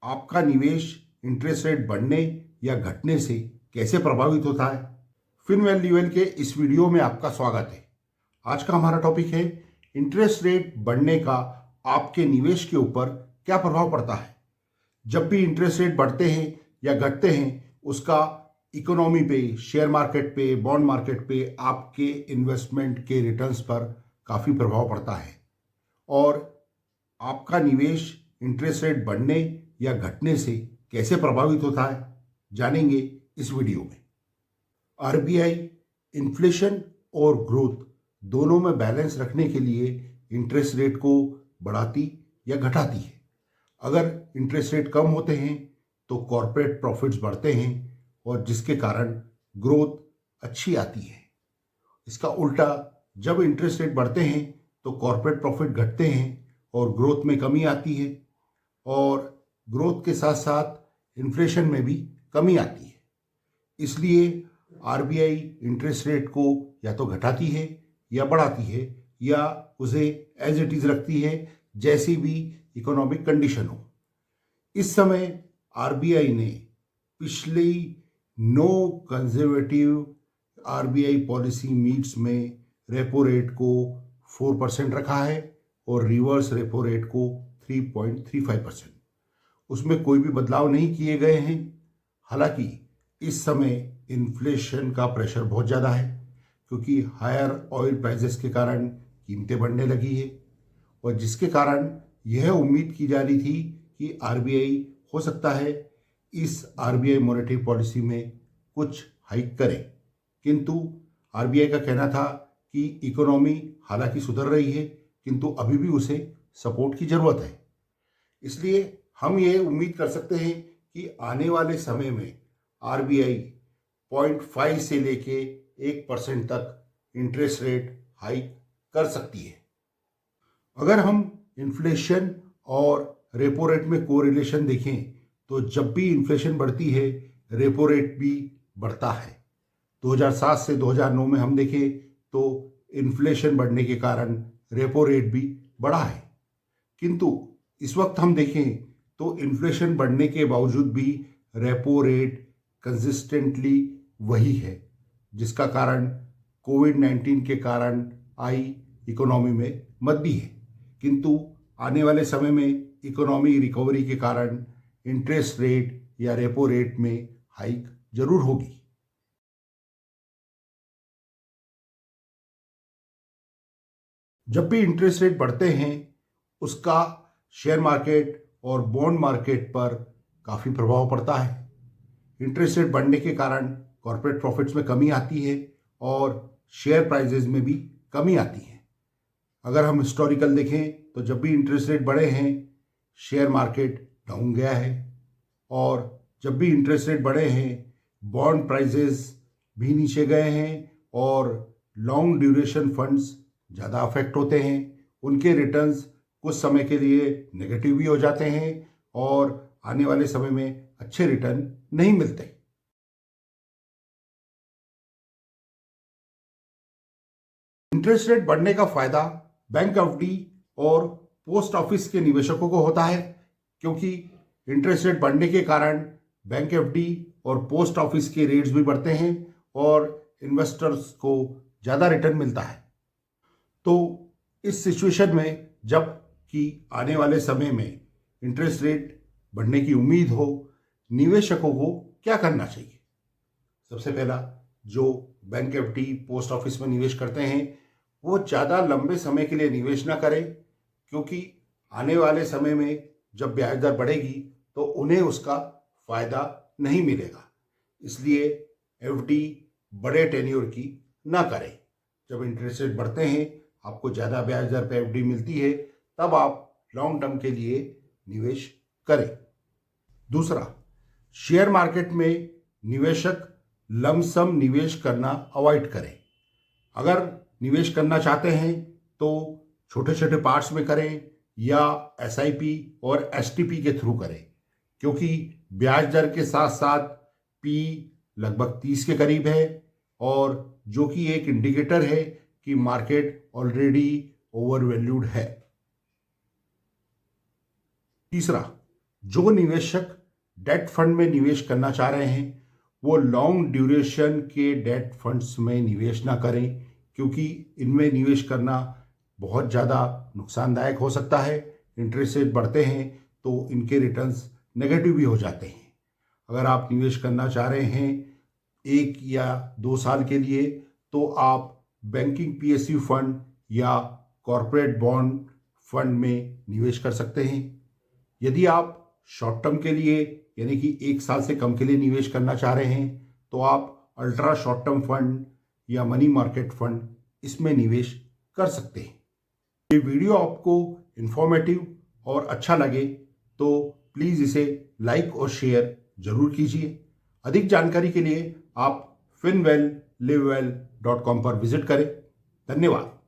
आपका निवेश interest rate बढ़ने या घटने से कैसे प्रभावित होता है। फिनवेल के इस वीडियो में आपका स्वागत है। आज का हमारा टॉपिक है इंटरेस्ट रेट बढ़ने का आपके निवेश के ऊपर क्या प्रभाव पड़ता है। जब भी इंटरेस्ट रेट बढ़ते हैं या घटते हैं उसका इकोनॉमी पे, शेयर मार्केट पे, बॉन्ड मार्केट पे, आपके इन्वेस्टमेंट के रिटर्न्स पर काफ़ी प्रभाव पड़ता है और आपका निवेश इंटरेस्ट रेट बढ़ने या घटने से कैसे प्रभावित होता है जानेंगे इस वीडियो में। आरबीआई इन्फ्लेशन और ग्रोथ दोनों में बैलेंस रखने के लिए इंटरेस्ट रेट को बढ़ाती या घटाती है। अगर इंटरेस्ट रेट कम होते हैं तो कॉरपोरेट प्रॉफिट्स बढ़ते हैं और जिसके कारण ग्रोथ अच्छी आती है। इसका उल्टा, जब इंटरेस्ट रेट बढ़ते हैं तो कॉरपोरेट प्रॉफिट घटते हैं और ग्रोथ में कमी आती है और ग्रोथ के साथ साथ इन्फ्लेशन में भी कमी आती है। इसलिए आरबीआई इंटरेस्ट रेट को या तो घटाती है या बढ़ाती है या उसे एज इट इज़ रखती है, जैसी भी इकोनॉमिक कंडीशन हो। इस समय आरबीआई ने पिछली 9 कंजर्वेटिव आरबीआई पॉलिसी मीट्स में रेपो रेट को 4% रखा है और रिवर्स रेपो रेट को 3.35%। उसमें कोई भी बदलाव नहीं किए गए हैं। हालांकि इस समय इन्फ्लेशन का प्रेशर बहुत ज़्यादा है क्योंकि हायर ऑयल प्राइसेस के कारण कीमतें बढ़ने लगी है और जिसके कारण यह उम्मीद की जा रही थी कि आरबीआई हो सकता है इस आरबीआई मॉनेटरी पॉलिसी में कुछ हाइक करे। किंतु आरबीआई का कहना था कि इकोनॉमी हालांकि सुधर रही है किंतु अभी भी उसे सपोर्ट की ज़रूरत है। इसलिए हम ये उम्मीद कर सकते हैं कि आने वाले समय में आरबीआई 0.5 से लेके 1% तक इंटरेस्ट रेट हाइक कर सकती है। अगर हम इन्फ्लेशन और रेपो रेट में कोरिलेशन देखें तो जब भी इन्फ्लेशन बढ़ती है रेपो रेट भी बढ़ता है। 2007 से 2009 में हम देखें तो इन्फ्लेशन बढ़ने के कारण रेपो रेट भी बढ़ा है। किंतु इस वक्त हम देखें तो इन्फ्लेशन बढ़ने के बावजूद भी रेपो रेट कंसिस्टेंटली वही है, जिसका कारण कोविड-19 के कारण आई इकोनॉमी में मंदी है। किंतु आने वाले समय में इकोनॉमी रिकवरी के कारण इंटरेस्ट रेट या रेपो रेट में हाइक जरूर होगी। जब भी इंटरेस्ट रेट बढ़ते हैं उसका शेयर मार्केट और बॉन्ड मार्केट पर काफ़ी प्रभाव पड़ता है। इंटरेस्ट रेट बढ़ने के कारण कॉर्पोरेट प्रॉफिट्स में कमी आती है और शेयर प्राइजेज में भी कमी आती है। अगर हम हिस्टोरिकल देखें तो जब भी इंटरेस्ट रेट बढ़े हैं शेयर मार्केट डाउन गया है और जब भी इंटरेस्ट रेट बढ़े हैं बॉन्ड प्राइजेज भी नीचे गए हैं और लॉन्ग ड्यूरेशन फंड्स ज़्यादा अफेक्ट होते हैं। उनके रिटर्न्स कुछ समय के लिए नेगेटिव भी हो जाते हैं और आने वाले समय में अच्छे रिटर्न नहीं मिलते। इंटरेस्ट रेट बढ़ने का फायदा बैंक एफडी और पोस्ट ऑफिस के निवेशकों को होता है क्योंकि इंटरेस्ट रेट बढ़ने के कारण बैंक एफडी और पोस्ट ऑफिस के रेट्स भी बढ़ते हैं और इन्वेस्टर्स को ज़्यादा रिटर्न मिलता है। तो इस सिचुएशन में जब कि आने वाले समय में इंटरेस्ट रेट बढ़ने की उम्मीद हो, निवेशकों को क्या करना चाहिए। सबसे पहला, जो बैंक एफडी पोस्ट ऑफिस में निवेश करते हैं वो ज़्यादा लंबे समय के लिए निवेश ना करें क्योंकि आने वाले समय में जब ब्याज दर बढ़ेगी तो उन्हें उसका फ़ायदा नहीं मिलेगा। इसलिए एफडी बड़े टेन्योर की ना करें। जब इंटरेस्ट रेट बढ़ते हैं आपको ज़्यादा ब्याज दर पे एफडी मिलती है तब आप लॉन्ग टर्म के लिए निवेश करें। दूसरा, शेयर मार्केट में निवेशक लमसम निवेश करना अवॉइड करें। अगर निवेश करना चाहते हैं तो छोटे छोटे पार्ट्स में करें या एसआईपी और एसटीपी के थ्रू करें क्योंकि ब्याज दर के साथ साथ पी लगभग 30 के करीब है और जो कि एक इंडिकेटर है कि मार्केट ऑलरेडी ओवर वैल्यूड है। तीसरा, जो निवेशक डेट फंड में निवेश करना चाह रहे हैं वो लॉन्ग ड्यूरेशन के डेट फंड्स में निवेश ना करें, क्योंकि इनमें निवेश करना बहुत ज़्यादा नुकसानदायक हो सकता है। इंटरेस्ट रेट बढ़ते हैं तो इनके रिटर्न्स नेगेटिव भी हो जाते हैं। अगर आप निवेश करना चाह रहे हैं 1 या 2 साल के लिए तो आप बैंकिंग पीएसयू फंड या कॉरपोरेट बॉन्ड फंड में निवेश कर सकते हैं। यदि आप शॉर्ट टर्म के लिए यानी कि 1 साल से कम के लिए निवेश करना चाह रहे हैं तो आप अल्ट्रा शॉर्ट टर्म फंड या मनी मार्केट फंड इसमें निवेश कर सकते हैं। ये वीडियो आपको इंफॉर्मेटिव और अच्छा लगे तो प्लीज़ इसे लाइक और शेयर जरूर कीजिए। अधिक जानकारी के लिए आप finwellliveWell.com पर विजिट करें। धन्यवाद।